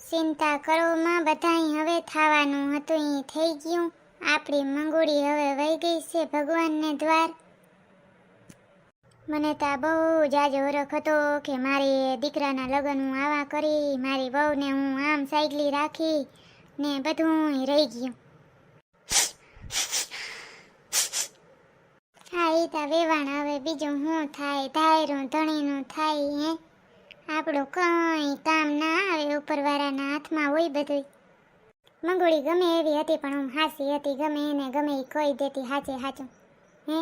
ચિંતા કરોમાં બધાય હવે થવાનું હતું એ થઈ ગયું. આપણી મંગોળી હવે વહી ગઈ છે ભગવાનને દ્વાર. મને તો બહુ જાજો હરખ હતો કે મારી દીકરાના લગ્ન હું આવા કરી, મારી વહુને હું આમ સાઈડલી રાખી ને બધું રહી ગયું. હા એ તો વેવાણ હવે બીજું શું થાય, ધાયરું ધણીનું થાય. હે આપણું કંઈ કામ ના આવે, ઉપરવાળાના હાથમાં હોય બધું. મંગોળી ગમે એવી હતી પણ હું હાસી હતી, ગમે એને ગમે એ કહી દેતી હાચે હાચું. હે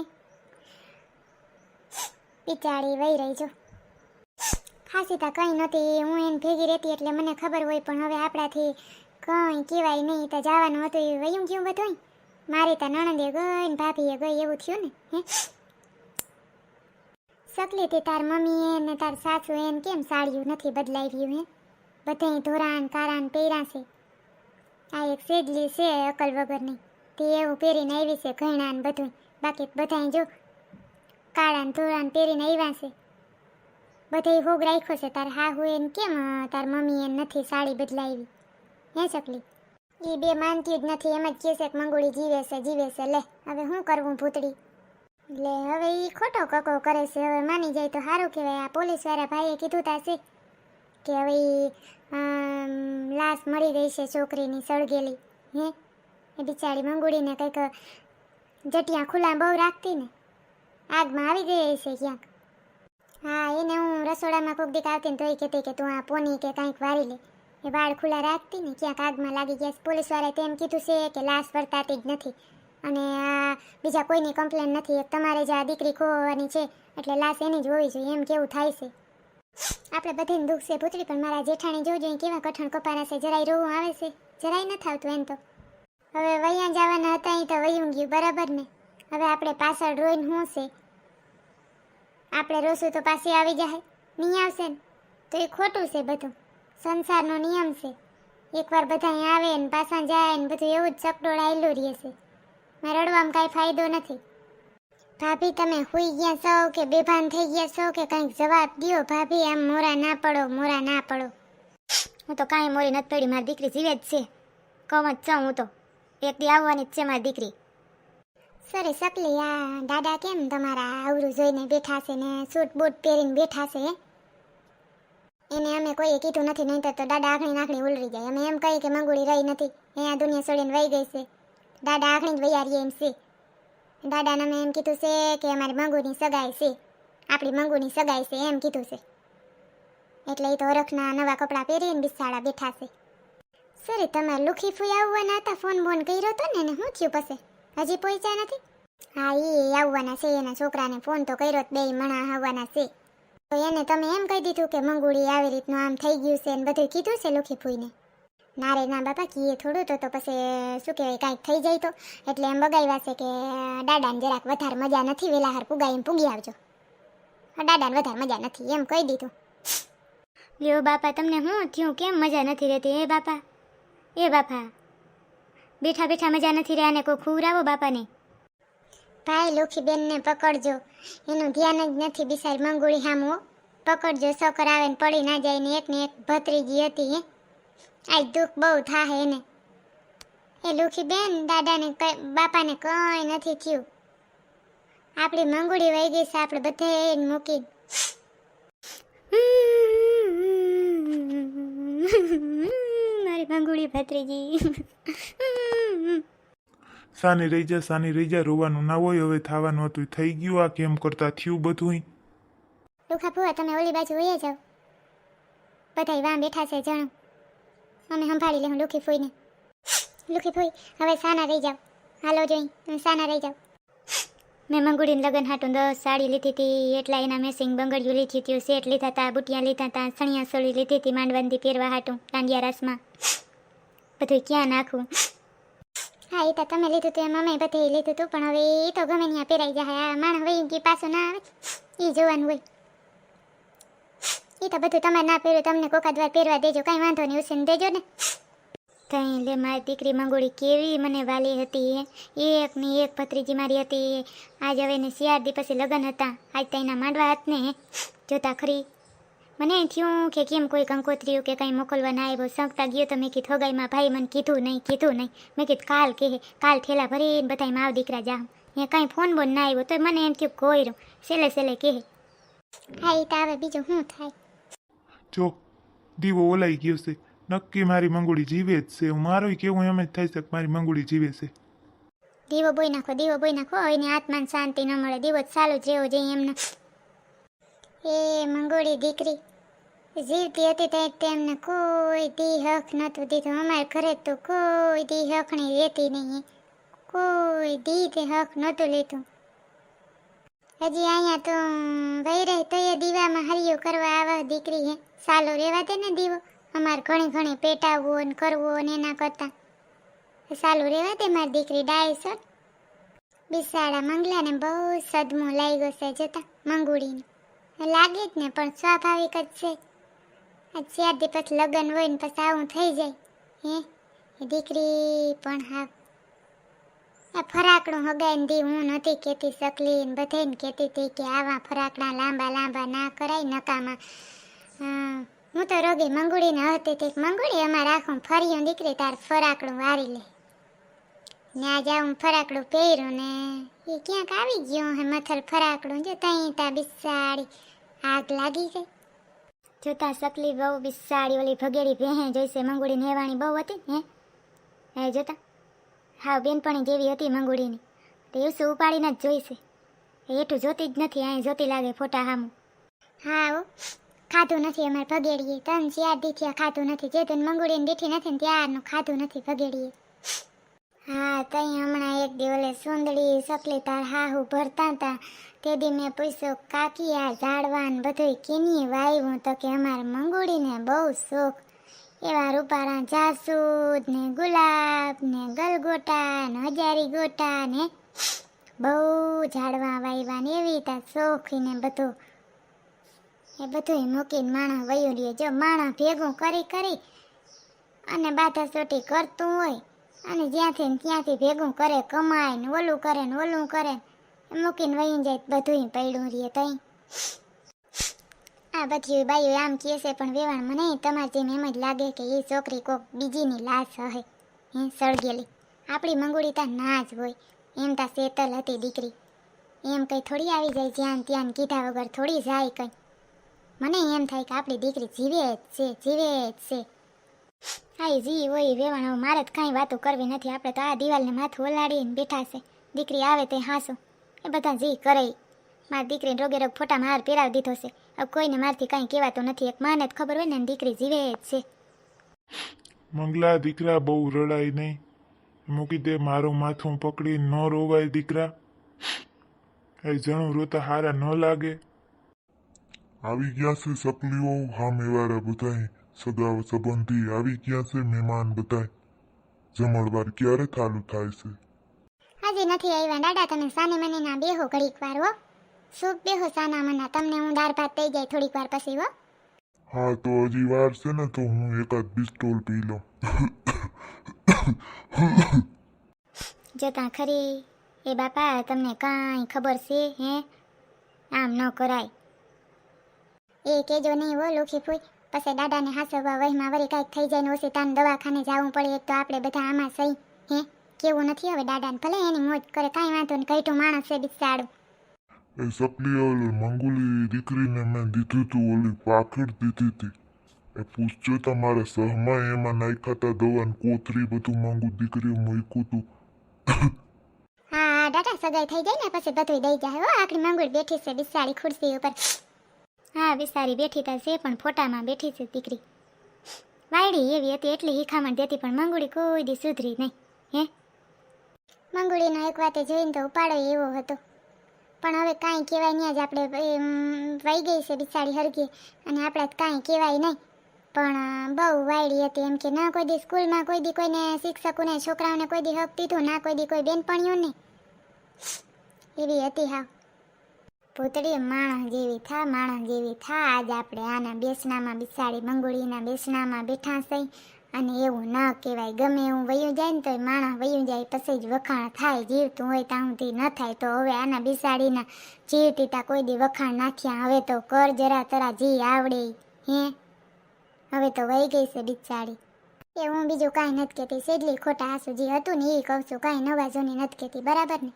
બિચારી વહી રહી જો. ખાસી તો કંઈ નહોતી, હું એને ભેગી રહેતી એટલે મને ખબર હોય, પણ હવે આપણાથી કંઈ કહેવાય નહીં. તો જવાનું હતું એ વયું ગયું બધું. મારી તો નણંદે ગઈ ને ભાભીએ ગઈ એવું થયું ને. હે સકલી તે તાર મમ્મીએ ને તાર સાસુ એને કેમ સાડીયું નથી બદલાવ્યું? હે બધાય ધોરાન કારાન પહેર્યા છે. આ એક સેજલી છે અકલ વગરની, તે એવું પહેરીને આવી છે ઘણા ને બધું. બાકી બધાય જો કાળા ધોરાન પહેરીને આવ્યા છે. બધાય હોગ રાખ્યો છે. તાર હાહુ એને કેમ તાર મમ્મી એને નથી સાડી બદલાવી? હે સકલી એ બે માનતી જ નથી, એમ જ કહે છે કે મંગોળી જીવે છે જીવે છે. લે હવે શું કરવું ભૂતડી? એટલે હવે એ ખોટો કકો કરે છે. હવે માની જાય તો સારું કહેવાય. આ પોલીસવાળા ભાઈએ કીધું તા છે કે હવે લાશ મળી ગઈ છે છોકરીની સળગેલી. હે એ બિચારી મંગોળીને કંઈક જટિયા ખુલ્લા બહુ રાખતી ને, આગમાં આવી ગઈ છે ક્યાંક. હા એને હું રસોડામાં કોક દીક આવતી ને તો એ કહેતી કે તું આ પોની કે કંઈક વારી લે. એ વાળ ખુલ્લા રાખતી ને ક્યાંક આગમાં લાગી ગયા. પોલીસવાળાએ તેમ કીધું છે કે લાશ વર્તાતી જ નથી અને આ બીજા કોઈની કમ્પ્લેન નથી. તમારે જ આ દીકરી ખોવાની છે એટલે લાશ એની જ હોવી જોઈએ એમ કેવું થાય છે. આપણે બધાને દુઃખ છે ભૂતળી, પણ મારા જેઠાણી જોજો કેવા કઠણ કપારા છે. જરાય રોવું આવે છે? જરાય નથી આવતું એમ તો. હવે વૈયા જવાના હતા એ તો વયું ગયું બરાબર ને. હવે આપણે પાછળ રોઈને શું છે? આપણે રોશું તો પાછી આવી જાય? નહીં આવશે ને તો એ ખોટું છે બધું. સંસારનો નિયમ છે. એકવાર બધા આવે ને પાછા જાય ને બધું એવું જ ચકડોળાયેલું રહે છે. મારે રડવામાં કાંઈ ફાયદો નથી. ભાભી તમે હુઈ ગયા છો કે બેભાન થઈ ગયા છો કે કંઈક જવાબ દ્યો ભાભી. આમ મોરા ના પડો, મોરા ના પડો. હું તો કાંઈ મોરી નથી પડી, મારી દીકરી જીવે જ છે. કહું જ છું હું તો, એક દી આવવાની જ છે મારી દીકરી. સરે સકલી આ દાદા કેમ તમારા આવરું જોઈને બેઠા છે ને સૂટ બૂટ પહેરીને બેઠા છે? એને અમે કોઈએ કીધું નથી, નહીં તો દાદા આખણી નાખણી ઉલરી જાય. અમે એમ કહીએ કે મંગોળી રહી નથી, અહીંયા દુનિયા છોડીને વહી ગઈ છે. દાદા આખણી જ વૈયારીએ એમ છે. દાદાને અમે એમ કીધું છે કે અમારી મંગુની સગાઈ છે, આપણી મંગુની સગાઈ છે એમ કીધું છે. એટલે એ તો હરખના નવા કપડાં પહેરીને બિસાડા બેઠા છે. સરે તમારે લુખી ફૂઈ આવવાના હતા, ફોન બોન કર્યો હતો ને શું થયું પછી? હજી પહોંચ્યા નથી? હા એ આવવાના છે, એના છોકરાને ફોન તો કર્યો, બે મણા આવવાના છે. તો એને તમે એમ કહી દીધું કે મંગુળી આવી રીતનું આમ થઈ ગયું છે ને બધું કીધું છે લુખી ફૂઈને? ના રે ના બાપા, કીએ થોડું તો પછી શું કહેવાય કાંઈક થઈ જાય તો. એટલે એમ બગાવ્યા છે કે દાદાને જરાક વધારે મજા નથી, વેલા હાર પુગાઈ એમ પૂગી આવજો. દાદાને વધારે મજા નથી એમ કહી દીધું. લ્યો બાપા તમને શું થયું? કેમ મજા નથી રહેતી? એ બાપા બેઠા બેઠા મજા નથી રહ્યા ને કોઈ ખુરાવો બાપાને. ભાઈ લોખીબેનને પકડજો, એનું ધ્યાન જ નથી બિસારી મંગોળી હામું. પકડજો, સકર આવે ને પડી ના જાય ને. એકને એક ભત્રીજી હતી. હે આજ દુઃખ બહુ થાય એને. એ લુખીબેન દાદાને બાપાને કંઈ નથી થયું. આપણી મંગોળી વહી ગઈ છે આપણે બધે મૂકીને. મારી મંગોળી ભત્રીજી. સાની રહી જા, રોવાનું ના હોય. હવે થવાનું હતું થઈ ગયું. આ કેમ કરતા થયું બધું? લુખા ફુવા તમે ઓલી બાજુ વહી જાઓ, બધાય વાં બેઠા છે જણો. અમે સંભાળી લેવું લુખી ફૂઈને. લુખી ફૂઈ હવે સાના રહી જાઓ, હાલો જોઈ તમે સાના રહી જાઓ. મેં મંગુડીને લગન હાટું 10 સાડી લીધી હતી, એટલા એના મેસિંગ બંગડિયું લીધી હતી, સેટ લીધા હતા, બુટિયા લીધા હતા, સણિયા સોળી લીધી હતી માંડવાંદી પહેરવા હાટું દાંડિયા રાસમાં. બધું ક્યાં નાખું? હા એ તો તમે લીધું હતું એમ અમે બધે લીધું હતું, પણ હવે એ તો ગમે ત્યાં પહેરાઈ જાય. આ માણસ વહી ગઈ પાછું ના આવે એ જોવાનું હોય. એ તો બધું તમારે ના પહેર્યું, તમને કોકાદ વાર પહેરવા દેજો, કાંઈ વાંધો નહીં, ઉછીને દેજો ને. કંઈ લે મારી દીકરી મંગોળી કેવી મને વાલી હતી. એક ની એક ભત્રીજી મારી હતી. આજ હવે ને 4 દી પછી લગ્ન હતા. આજ તો એના માંડવા હાથ ને જોતા ખરી. મને એમ થયું કે કેમ કોઈ કંકોત્રીયું કે કંઈ મોકલવા ના આવ્યો, સંગતા ગયો તો મેં કીધું હગાઈમાં ભાઈ મને કીધું નહીં મેં કીધું કાલ ઠેલા ભરીને બધાય માવ દીકરા જા એ કાંઈ ફોન બોન ના આવ્યો તો મને એમ થયું કોઈ રહ્યો સેલે કહે હા એ તો આવે બીજું શું થાય. જો દીવો ઓલાઈ ગયો છે, નક્કી મારી મંગુડી જીવે જ છે. હું મારું કેવું એમ જ થાય છે કે મારી મંગુડી જીવે છે. દીવો બોઈ નાખો એની આત્માને શાંતિ ન મળે, દીવો ચાલુ જ રહેવો જોઈએ એમને. એ મંગોળી દીકરી જીવતી હતી તો તેમને કોઈ દી હક નહોતું દીધું. અમારા ઘરે તો કોઈ દી હકણી રહેતી નહીં, કોઈ દી તે હક નહોતું લીધું. હજી અહીંયા તો વહી રહી તો એ દીવામાં હરિયો કરવા આવે દીકરી હે. સાલો રહેવા દે ને દીવો, અમારે ઘણી પેટાવવો ને કરવો ને એના કરતા સાલું રહેવા દે. મારી દીકરી ડાયસો બિસાડા મંગલાને બહુ સદમો લાગ્યો છે જતા મંગુડીને લાગે જ ને, પણ સ્વાભાવિક જ છે. આ 4 દી પછી લગ્ન હોય ને પછી આવું થઈ જાય હે. એ દીકરી પણ હા આ ફરાકડું હગાઈને દી હું નથી કહેતી, સકલી ને બધાને કહેતી હતી કે આવા ફરાકડા લાંબા ના કરાય નકામાં. હું તો રોગી મંગુડીને હતી તે મંગુડી અમારે આખું ફર્યું દીકરી તાર ફરાકડું વારી લે ને. આજ આવું ફરાકડું પહેર્યું ને એ ક્યાંક આવી ગયો હે મથલ ફરાકડું. જો તઈ તા બિસાડી આગ લાગી ગઈ. જોતા સકલી બહુ બિસાડી ઓલી ભગેડી ભેહે જોઈશે મંગુડી નેવાણી બહુ હતી હે જોતા હા બેનપણી જેવી હતી મંગુડીની. તે એવું ઉપાડીને જ જોઈશે, એઠું જોતી જ નથી, અહીં જોતી લાગે ફોટા સામું. હા હો ખાધું નથી અમારે ભગેડીએ, 3-4 દી થયા ખાધું નથી. જે તું મંગુડીને બેઠી નથી ને ત્યારનું ખાધું નથી ભગેડીએ. હા તઈ હમણાં એક દી ઓલે સુંદડી સકલી તાર હાહુ ભરતા હતા તે દી મેં પૂછ્યું કાકી આ ઝાડવા ને બધું કેની વાવ્યું, તો કે અમારે મંગુડીને બહુ શોખ એવા રૂપારા જાસૂદ ને ગુલાબ ને ગલગોટા ને હજારી ગોટા ને બહુ ઝાડવા વાવ્યા ને એવી તાર શોખીને બધું. એ બધું મૂકીને માણસ વયું લે. જો માણસ ભેગું કરી અને બાધા સોટી કરતું હોય અને જ્યાંથી ને ત્યાંથી ભેગું કરે, કમાય ને ઓલું કરે મૂકીને વયું જાય બધું પડ્યું રહે. તઈ આ બધી બાઈઓ આમ કહે છે પણ વેવાણ મને તમારે જેમ એમ જ લાગે કે એ છોકરી કોક બીજીની લાશ હે સળગેલી. આપણી મંગુડી તા ના જ હોય એમ તા શેતલ હતી દીકરી, એમ કંઈ થોડી આવી જાય જ્યાં ત્યાં કીધા વગર થોડી જાય કંઈ. મને એમ થાય કે આપણી દીકરી જીવે જ છે. હા જી હોય વેવાણ, હવે મારે જ કાંઈ વાતો કરવી નથી. આપણે તો આ દિવાલને માથું ઓલાડીને બેઠા છે. દીકરી આવે તે હાંસો એ બધા જી કરે. મારી દીકરીને રોગે ફોટામાં હાર પહેરાવી દીધો છે. હવે કોઈને મારથી કાંઈ કહેવાતું નથી. એક માને જ ખબર હોય ને દીકરી જીવે જ છે. મંગલા દીકરા બહુ રડાય નહીં, મૂકી દે. મારું માથું પકડી ન રોવાય દીકરા. એ જણું રોતા હારા ન લાગે. આવી ગયા છે સકલીઓ, હામેવાળા બધાય સગા સંબંધી આવી ગયા છે, મહેમાન બધાય. જમણવાર ક્યારે ચાલુ થાય છે? હજી નથી આવ્યા દાદા, તમે સાની મની ના બેહો ઘડીક વાર હો. સૂપ બેહો સાના મના, તમને હું દાળ ભાત થઈ જાય થોડીક વાર પછી હો. હા તો હજી વાર છે ને, તો હું એકાદ પિસ્તોલ પી લઉં. જોતા ખરી એ બાપા તમને કાંઈ ખબર છે હે? આમ ન કરાય. એ કેજો નહીં હો લોખી ફૂઈ, પછી દાદાને હાસવા વહીમાં વળી કાંઈક થઈ જાય ને ઓછી તાન દવાખાને જવું પડે. એક તો આપણે બધા આમાં સહી હે કેવું નથી હવે દાદાને, ભલે એની મોજ કરે કાંઈ વાંધો ને. કઈટું માણસ છે બિચારું. એ સકલી ઓલી મંગુલી દીકરીને મેં દીધું તું, ઓલી પાખડ દીધી હતી. એ પૂછજો તમારા સહમાં એમાં નાખ્યા હતા દવા ને કોથરી બધું મંગુ દીકરીએ મૂક્યું તું. હા દાદા સગાઈ થઈ જાય ને પછી બધું દઈ જાય હો. આખરી મંગુળ બેઠી છે બિસાડી ખુરશી ઉપર. હા બિસારી બેઠી તા છે પણ ફોટામાં બેઠી છે દીકરી. વાયડી એવી હતી એટલી હિખામણ દેતી પણ મંગુડી કોઈ દી સુધરી નહીં હે. મંગુડીનો એક વાતે જોઈને તો ઉપાડો એવો હતો, પણ હવે કાંઈ કહેવાય નહીં. જ આપણે વહી ગઈ છે બિસાડી હરગી અને આપણે કાંઈ કહેવાય નહીં. પણ બહુ વાયડી હતી એમ કે ના કોઈ દી સ્કૂલમાં કોઈ દી કોઈને શિક્ષકોને છોકરાઓને કોઈ દી હક દીધું, ના કોઈ દી કોઈ બેનપણીઓને એવી હતી. હા પૂતળી માણસ જેવી થા. આજ આપણે આના બેસણામાં બિસાડી મંગુળીના બેસણામાં બેઠા થઈ અને એવું ન કહેવાય. ગમે એવું વયું જાય ને તો માણસ વયું જાય પછી જ વખાણ થાય. જીવતું હોય ત્યાંથી ન થાય. તો હવે આના બિસાડીના જીવતી તા કોઈ દી વખાણ નાખ્યા. હવે તો કર જરા તરા જી આવડે હે હવે તો વહી ગઈ છે બિચારી. એ હું બીજું કાંઈ નથી કહેતી, સેડલી ખોટા આંસુ જે હતું ને એ કહું છું, કાંઈ નવા જૂની નથી કહેતી, બરાબર ને?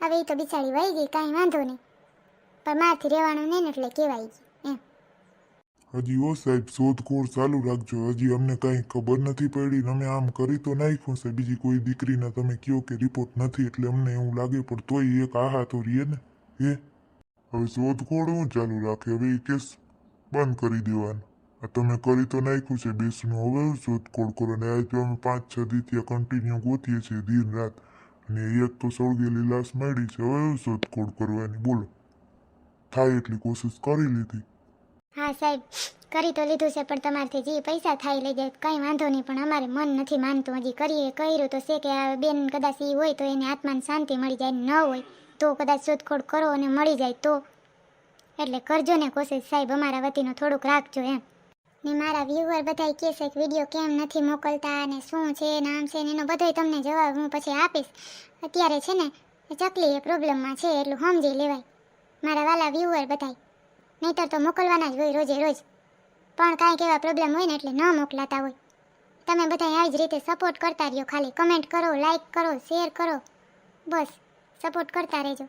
હવે એ તો બિચારી વહી ગઈ, કાંઈ વાંધો નહીં, પણ મારથી રહેવાનું નહીં ને એટલે કહેવાય ગઈ એમ. હજી ઓ સાહેબ શોધખોળ ચાલુ રાખજો, હજી અમને કાંઈ ખબર નથી પડી ને અમે આમ કરી તો નાખ્યું છે, બીજી કોઈ દીકરીના તમે કયો કે રિપોર્ટ નથી એટલે અમને એવું લાગે, પણ તોય એક આહા તો રીએ ને. હે હવે શોધખોળ હું ચાલુ રાખે, હવે એ કેસ બંધ કરી દેવાનો. આ તમે કરી તો નાખ્યું છે બેસનું, હવે શોધખોળ કરો ને આજ અમે 5-6 દી કન્ટિન્યુ ગોતીએ છીએ દિન રાત, અને એક તો સળગેલી લાશ મળી છે, હવે શોધખોળ કરવાની બોલો. થાય એટલી કોશિશ કરી લીધી. હા સાહેબ કરી તો લીધું છે, પણ તમારથી જે પૈસા થાય લઈ જાય કાંઈ વાંધો નહીં, પણ અમારે મન નથી માનતું, હજી કર્યું તો છે કે આ બેન કદાચ એ હોય તો એને આત્માને શાંતિ મળી જાય, ન હોય તો કદાચ શોધખોળ કરો અને મળી જાય તો. એટલે કરજો ને કોશિશ સાહેબ, અમારા વતીનું થોડુંક રાખજો એમ. ને મારા વ્યુઅર બધાય કહે છે કે વિડીયો કેમ નથી મોકલતા ને શું છે નામ છે ને એનો બધોય તમને જવાબ હું પછી આપીશ. અત્યારે છે ને ચકલી એ પ્રોબ્લેમમાં છે એટલું સમજી લેવાય મારા વાલા વ્યુઅર બધાય, નહીંતર તો મોકલવાના જ હોય રોજે રોજ, પણ કાંઈક એવા પ્રોબ્લેમ હોય ને એટલે ન મોકલાતા હોય. તમે બધા આવી જ રીતે સપોર્ટ કરતા રહ્યો, ખાલી કમેન્ટ કરો, લાઈક કરો, શેર કરો, બસ સપોર્ટ કરતા રહેજો.